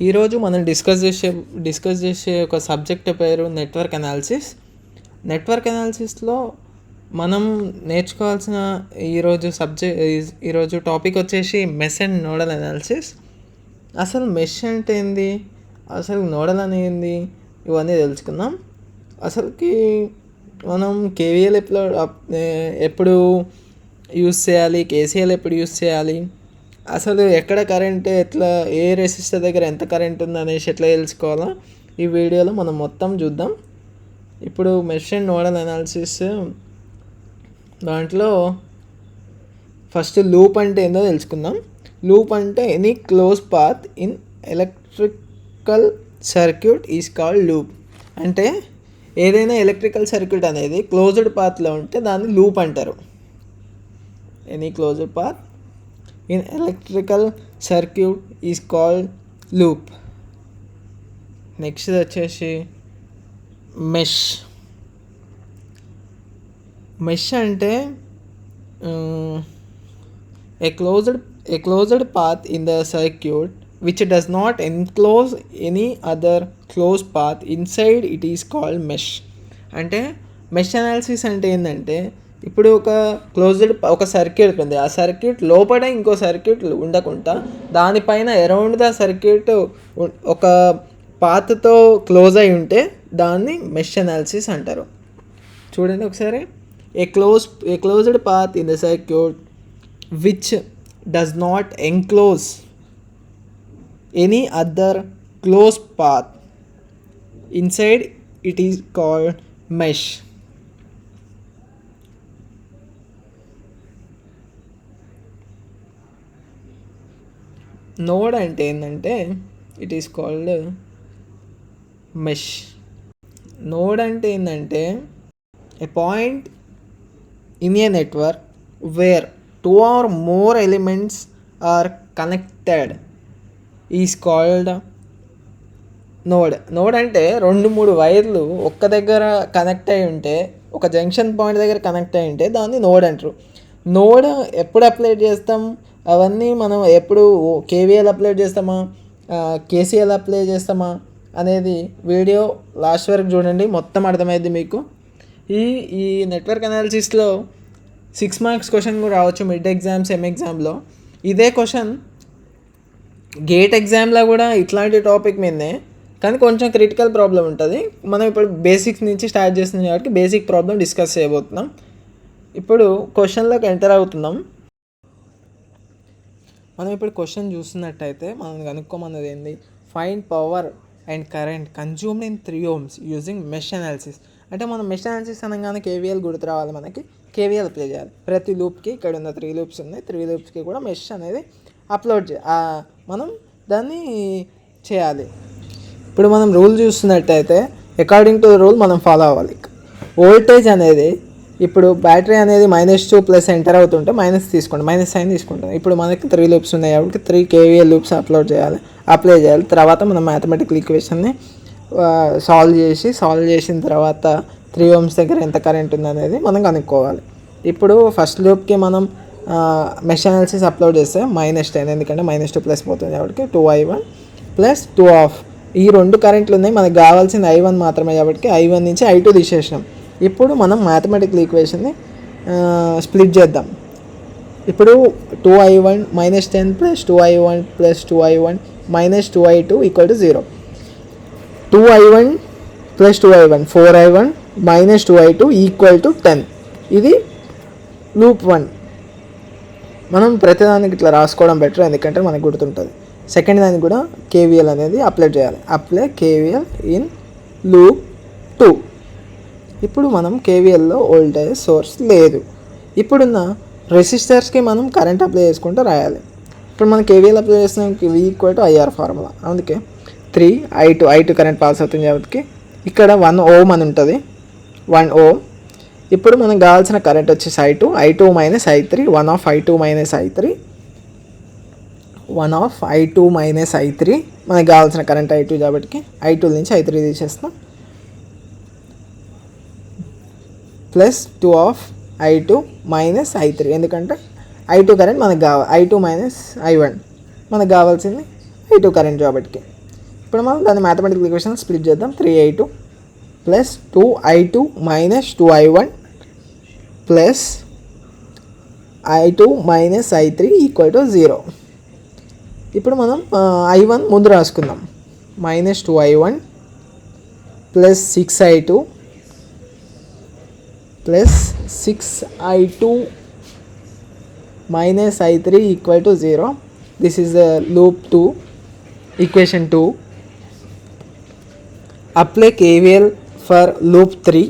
ఈరోజు మనం డిస్కస్ చేసే ఒక సబ్జెక్ట్ పేరు నెట్వర్క్ అనాలిసిస్. నెట్వర్క్ అనాలిసిస్లో మనం నేర్చుకోవాల్సిన ఈరోజు టాపిక్ వచ్చేసి మెష్ అండ్ నోడల్ అనాలిసిస్. అసలు మెష్ అంటే ఏంది, అసలు నోడల్ అనేది ఇవన్నీ తెలుసుకుందాం. అసలుకి మనం కేవీఎల్ ఎప్పుడు యూస్ చేయాలి, కేసీఎల్ ఎప్పుడు యూస్ చేయాలి, అసలు ఎక్కడ కరెంట్ ఎట్లా, ఏ రెసిస్టర్ దగ్గర ఎంత కరెంట్ ఉంది అనేసి ఎట్లా తెలుసుకోవాలో ఈ వీడియోలో మనం మొత్తం చూద్దాం. ఇప్పుడు మెష్ అండ్ నోడల్ అనాలిసిస్ దాంట్లో ఫస్ట్ లూప్ అంటే ఏందో తెలుసుకుందాం. లూప్ అంటే any close path in electrical circuit is called loop. అంటే ఏదైనా ఎలక్ట్రికల్ సర్క్యూట్ అనేది క్లోజ్డ్ పాత్లో ఉంటే దాన్ని లూప్ అంటారు. Any closed path in electrical circuit is called loop. Next వచ్చేసి మెష్ అంటే a closed path in the circuit which does not enclose any other closed path inside it is called mesh. అంటే mesh analysis అంటే ఏంటంటే, ఇప్పుడు ఒక circuit ఉంది, ఆ circuit లోపల ఇంకో సర్క్యూట్ ఉండకుండా దానిపైన అరౌండ్ ద సర్క్యూట్ ఒక పాత్తో క్లోజ్ అయి ఉంటే దాన్ని మెష్ అనాలిసిస్ అంటారు. చూడండి ఒకసారి, a closed path in the circuit which does not enclose any other close path inside it is called mesh. Node అంటే ఏంటంటే it is called mesh. Node అంటే ఏంటంటే a point in a network where 2 or more elements are connected is called node. Node అంటే 2-3 వైర్లు ఒక్క దగ్గర connect అయి ఉంటే, ఒక జంక్షన్ పాయింట్ దగ్గర కనెక్ట్ అయి ఉంటే దాన్ని నోడ్ అంటారు. నోడ్ ఎప్పుడు అప్లై చేస్తాం, అవన్నీ మనం ఎప్పుడు కేవీఎల్ అప్లై చేస్తామా, కేసీఎల్ అప్లై చేస్తామా అనేది వీడియో లాస్ట్ వరకు చూడండి, మొత్తం అర్థమైంది మీకు. ఈ నెట్వర్క్ అనాలిసిస్లో 6 మార్క్స్ క్వశ్చన్ కూడా రావచ్చు మిడ్ ఎగ్జామ్, సెమ్ ఎగ్జామ్లో. ఇదే క్వశ్చన్ గేట్ ఎగ్జామ్లో కూడా ఇట్లాంటి టాపిక్ మీదనే, కానీ కొంచెం క్రిటికల్ ప్రాబ్లం ఉంటుంది. మనం ఇప్పుడు బేసిక్స్ నుంచి స్టార్ట్ చేస్తున్నాం కాబట్టి బేసిక్ ప్రాబ్లం డిస్కస్ చేయబోతున్నాం. ఇప్పుడు క్వశ్చన్లోకి ఎంటర్ అవుతున్నాం. మనం ఇప్పుడు క్వశ్చన్ చూస్తున్నట్టయితే మనం కనుక్కోమన్నది ఏంది, find power and current consumed in 3 ohms using mesh analysis. అంటే మనం మెష్ అనాలిసిస్ అనగానే కేవీఎల్ గుర్తు రావాలి, మనకి కేవీఎల్ అప్లై చేయాలి ప్రతి లూప్కి. ఇక్కడ ఉన్న 3 లూప్స్ ఉన్నాయి, 3 లూప్స్కి కూడా మెష్ అనేది మనం దాన్ని చేయాలి. ఇప్పుడు మనం రూల్ చూస్తున్నట్టయితే అకార్డింగ్ టు ద రూల్ మనం ఫాలో అవ్వాలి. వోల్టేజ్ అనేది, ఇప్పుడు బ్యాటరీ అనేది -2 ప్లస్ ఎంటర్ అవుతుంటే మైనస్ తీసుకోండి, మైనస్ సైన్ తీసుకుంటాం. ఇప్పుడు మనకి 3 లూప్స్ ఉన్నాయి కాబట్టి 3 కేవీఎల్ లూప్స్ అప్లై చేయాలి. తర్వాత మనం మ్యాథమెటికల్ ఈక్వేషన్ని సాల్వ్ చేసిన తర్వాత 3 ohms దగ్గర ఎంత కరెంట్ ఉంది అనేది మనం కనుక్కోవాలి. ఇప్పుడు ఫస్ట్ లూప్కి మనం మెష్ అనాలిసిస్ అప్లోడ్ చేస్తే -10, ఎందుకంటే -2 ప్లస్ పోతుంది కాబట్టి 2i1 ప్లస్ 2 ఆఫ్. ఈ 2 కరెంట్లు ఉన్నాయి, మనకు కావాల్సిన i1 మాత్రమే కాబట్టి i1 నుంచి i2 తీసేసినాం. ఇప్పుడు మనం మ్యాథమెటికల్ ఈక్వేషన్ని స్ప్లిట్ చేద్దాం. ఇప్పుడు 2i1 -10 plus 2i1 plus 2i1 minus 2i2 equal to 0. 2i1 plus 2i1 4i1 minus 2i2 equal to 10. ఇది లూప్ 1. మనం ప్రతిదానికి ఇట్లా రాసుకోవడం బెటర్, ఎందుకంటే మనకు గుర్తుంటుంది. సెకండ్ దానికి కూడా కేవీఎల్ అనేది అప్లై చేయాలి. Apply KVL in loop 2. ఇప్పుడు మనం కేవీఎల్లో వోల్టేజ్ సోర్స్ లేదు, ఇప్పుడున్న రెసిస్టర్స్కి మనం కరెంట్ అప్లై చేసుకుంటూ రాయాలి. ఇప్పుడు మనం కేవీఎల్ అప్లై చేస్తున్నాం, V = IR ఫార్ములా. అందుకే 3i2 కరెంట్ పాస్ అవుతుంది కాబట్టి ఇక్కడ 1 ohm అని ఉంటుంది, 1 ohm. ఇప్పుడు మనకు కావాల్సిన కరెంట్ వచ్చేసి i2 minus i3, 1 of i2 minus i3. మనకు కావాల్సిన కరెంట్ i2 కాబట్టి i2 నుంచి i3 తీసేస్తాం, plus 2 of i2 minus i3, ఎందుకంటే i2 కరెంట్ మనకు కావాలి, i2 మైనస్ i1 మనకు కావాల్సింది i2 కరెంట్ కాబట్టి. ఇప్పుడు మనం దాన్ని మ్యాథమెటికల్ ఈక్వేషన్ స్ప్లిట్ చేద్దాం. 3i2 plus 2i2 minus 2i1 plus i2 minus i3 equal to 0. ఇప్పుడు మనం i1 ముందు రాసుకుందాం. Minus 2i1 plus 6i2 plus 6i2 minus i3 equal to 0. This is the loop 2, equation 2. Apply KVL for loop 3.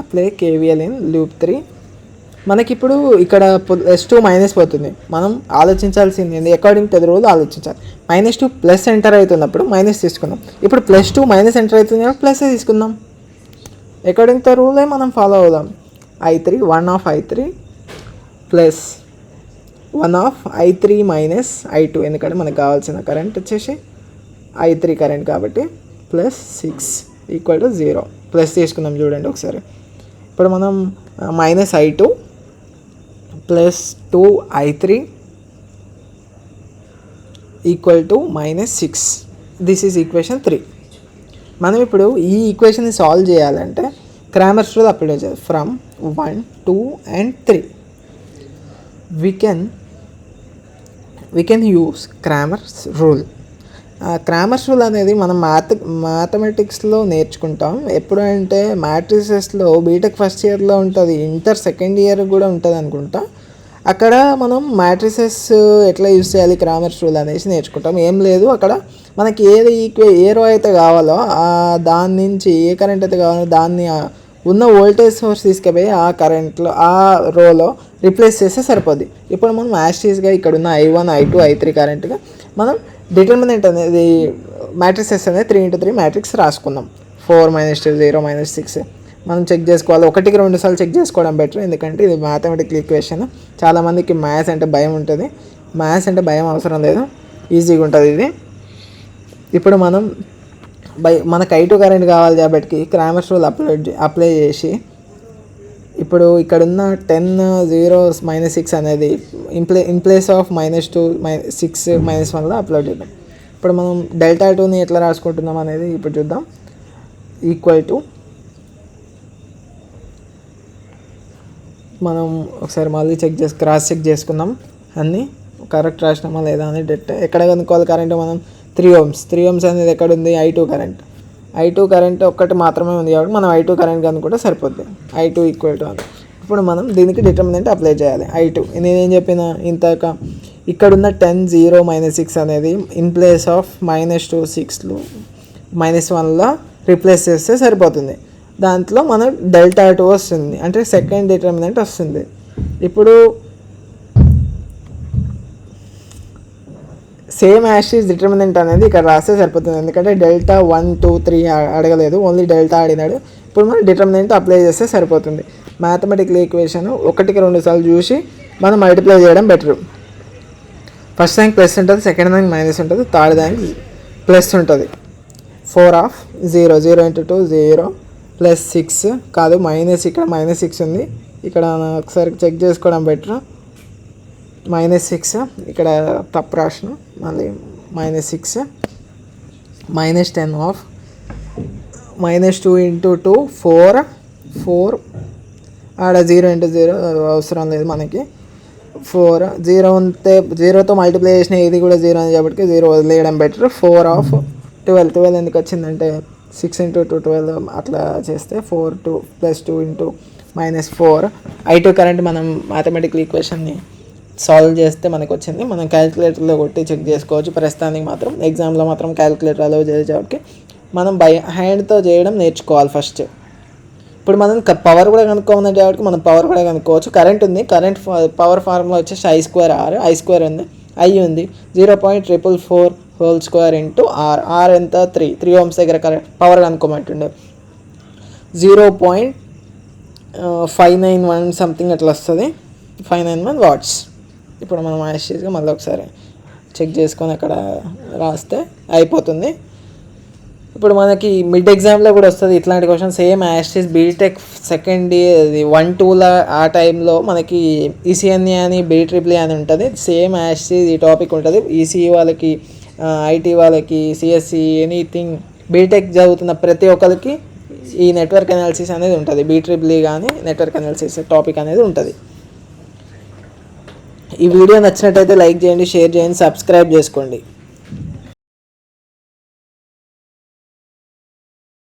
Apply KVL in loop 3. మనకి ఇప్పుడు ఇక్కడ -2 minus పోతుంది. మనం ఆలోచించాల్సింది ఏంది, అకార్డింగ్ టు ద రూల్ ఆలోచించాలి. -2 ప్లస్ ఎంటర్ అవుతున్నప్పుడు మైనస్ తీసుకుందాం. ఇప్పుడు +2 మైనస్ ఎంటర్ అవుతుంది కాబట్టి ప్లస్ తీసుకుందాం. అకార్డింగ్ టు ద రూలే మనం ఫాలో అవుదాం. i3 1 of i3 plus 1 of i3 minus i2, ఎందుకంటే మనకు కావాల్సిన కరెంట్ వచ్చేసి i3 కరెంట్ కాబట్టి ప్లస్ 6 ఈక్వల్ టు 0. ప్లస్ తీసుకుందాం చూడండి ఒకసారి. ఇప్పుడు మనం minus i2 plus 2i3 equal to minus 6. This is equation 3. మనం ఇప్పుడు ఈ ఈక్వేషన్ని సాల్వ్ చేయాలంటే క్రామర్స్ రూల్ అప్లై చేయాలి. From 1, 2 and 3 we can use Cramer's rule. Cramer's rule అనేది మనం మ్యాథమెటిక్స్లో నేర్చుకుంటాం. ఎప్పుడు అంటే మ్యాట్రిసెస్లో బీటెక్ ఫస్ట్ ఇయర్లో ఉంటుంది, ఇంటర్ సెకండ్ ఇయర్ కూడా ఉంటుంది అనుకుంటా. అక్కడ మనం మ్యాట్రిసెస్ ఎట్లా యూజ్ చేయాలి క్రామర్స్ రూల్ అనేసి నేర్చుకుంటాం. ఏం లేదు, అక్కడ మనకి ఏ రో అయితే కావాలో దాని నుంచి ఏ కరెంట్ అయితే కావాలో దాన్ని ఉన్న వోల్టేజ్ సోర్స్ తీసుకుపోయి ఆ కరెంట్లో ఆ రోలో రిప్లేస్ చేస్తే సరిపోద్ది. ఇప్పుడు మనం యాస్టీస్గా ఇక్కడ ఉన్న i1, i2, i3 కరెంట్గా మనం డిటర్మినెంట్ అనేది మ్యాట్రిసెస్ అనేది 3x3 మ్యాట్రిక్స్ రాసుకుందాం. 4 - 2 0 - 6 మనం చెక్ చేసుకోవాలి. 1కి 2 సార్లు చెక్ చేసుకోవడం బెటర్, ఎందుకంటే ఇది మ్యాథమెటికల్ ఈక్వేషన్. చాలామందికి మ్యాథ్స్ అంటే భయం ఉంటుంది. మ్యాథ్స్ అంటే భయం అవసరం లేదు, ఈజీగా ఉంటుంది ఇది. ఇప్పుడు మనం మనకు i2 కరెంట్ కావాలి కాబట్టి క్రామర్స్ రూల్ అప్లై చేసి ఇప్పుడు ఇక్కడున్న 10 0 - 6 అనేది ఇన్ ప్లేస్ ఆఫ్ -2 6 -1లో అప్లోడ్ చేద్దాం. ఇప్పుడు మనం డెల్టా 2ని ఎట్లా రాసుకుంటున్నాం అనేది ఇప్పుడు చూద్దాం. ఈక్వల్ టు మనం ఒకసారి మళ్ళీ క్రాస్ చెక్ చేసుకుందాం అన్నీ కరెక్ట్ రాసినామా లేదా అని. ఎక్కడ కనుక్కోవాలి కరెంట్ మనం 3 ohms అనేది ఎక్కడ ఉంది, i2 కరెంట్ ఒక్కటి మాత్రమే ఉంది కాబట్టి మనం i2 కరెంట్ కనుక్కుంటే సరిపోద్ది. i2 ఈక్వల్ టు అని. ఇప్పుడు మనం దీనికి డిటర్మినెంట్ అప్లై చేయాలి. i2 నేనేం చెప్పిన ఇంతక ఇక్కడున్న 10 0 - 6 అనేది ఇన్ ప్లేస్ ఆఫ్ -2 6 -1లో రీప్లేస్ చేస్తే సరిపోతుంది. దాంట్లో మనం డెల్టా 2 వస్తుంది, అంటే సెకండ్ డిటర్మినెంట్ వస్తుంది. ఇప్పుడు సేమ్ యాషీస్ డిటర్మినెంట్ అనేది ఇక్కడ రాస్తే సరిపోతుంది, ఎందుకంటే డెల్టా 1 2 3 అడగలేదు, ఓన్లీ డెల్టా అడిగినాడు. ఇప్పుడు మనం డిటర్మినెంట్ అప్లై చేస్తే సరిపోతుంది. మ్యాథమెటికల్ ఈక్వేషన్ 1కి 2 సార్లు చూసి మనం మల్టిప్లై చేయడం బెటర్. ఫస్ట్ దానికి ప్లస్ ఉంటుంది, సెకండ్ దానికి మైనస్ ఉంటుంది, థర్డ్ దానికి ప్లస్ ఉంటుంది. 4 of 0 0 × 2 0 ప్లస్ 6 కాదు మైనస్, ఇక్కడ -6 ఉంది. ఇక్కడ ఒకసారి చెక్ చేసుకోవడం బెటర్. -6 ఇక్కడ తప్పు రాసిన, మళ్ళీ -6 -10 of -2 × 2 4 ఆడ 0 × 0 అవసరం లేదు మనకి. 4 0 ఉంటే 0తో మల్టిప్లై చేసిన ఇది కూడా 0 అని కాబట్టి 0 వదిలేయడం బెటర్. 4 of 12 ఎందుకు వచ్చిందంటే 6 × 2 12 అట్లా చేస్తే 4 2 + 2 × -4. i2 కరెంట్ మనం మ్యాథమెటికల్ ఈక్వేషన్ని సాల్వ్ చేస్తే మనకు వచ్చింది. మనం క్యాలిక్యులేటర్లో కొట్టి చెక్ చేసుకోవచ్చు. ప్రస్తుతానికి మాత్రం ఎగ్జామ్లో మాత్రం క్యాలిక్యులేటర్ అలౌ చేసేవాడికి మనం బై హ్యాండ్తో చేయడం నేర్చుకోవాలి ఫస్ట్. ఇప్పుడు మనం పవర్ కూడా కనుక్కోమని కాబట్టి మనం పవర్ కూడా కనుక్కోవచ్చు. కరెంట్ ఉంది, కరెంట్ పవర్ ఫార్ములా వచ్చేసి I2R, I2 ఉంది, I ఉంది 0.444 హోల్ స్క్వేర్ ఇంటూ R ఎంత 3 ohms దగ్గర కరెంట్ పవర్ కనుక్కోమంటుండే 0.591 సంథింగ్ అట్లా వస్తుంది, 591 వాట్స్. ఇప్పుడు మనం యాషీస్గా మళ్ళీ ఒకసారి చెక్ చేసుకొని అక్కడ రాస్తే అయిపోతుంది. ఇప్పుడు మనకి మిడ్ ఎగ్జామ్లో కూడా వస్తుంది ఇట్లాంటి క్వశ్చన్, సేమ్ యాషీస్ బీటెక్ సెకండ్ ఇయర్ 1 2ల ఆ టైంలో మనకి ఈసీఎన్ఏ అని BEE అని ఉంటుంది. సేమ్ యాషీస్ ఈ టాపిక్ ఉంటుంది. ఈసీఈ వాళ్ళకి ఐటీ వాళ్ళకి, సిఎస్సి, ఎనీథింగ్ బీటెక్ చదువుతున్న ప్రతి ఒక్కరికి ఈ నెట్వర్క్ అనాలిసిస్ అనేది ఉంటుంది. BEEE కానీ నెట్వర్క్ అనాలిసిస్ టాపిక్ అనేది ఉంటుంది. ఈ వీడియో నచ్చినట్టయితే లైక్ చేయండి, షేర్ చేయండి, సబ్స్క్రైబ్ చేసుకోండి.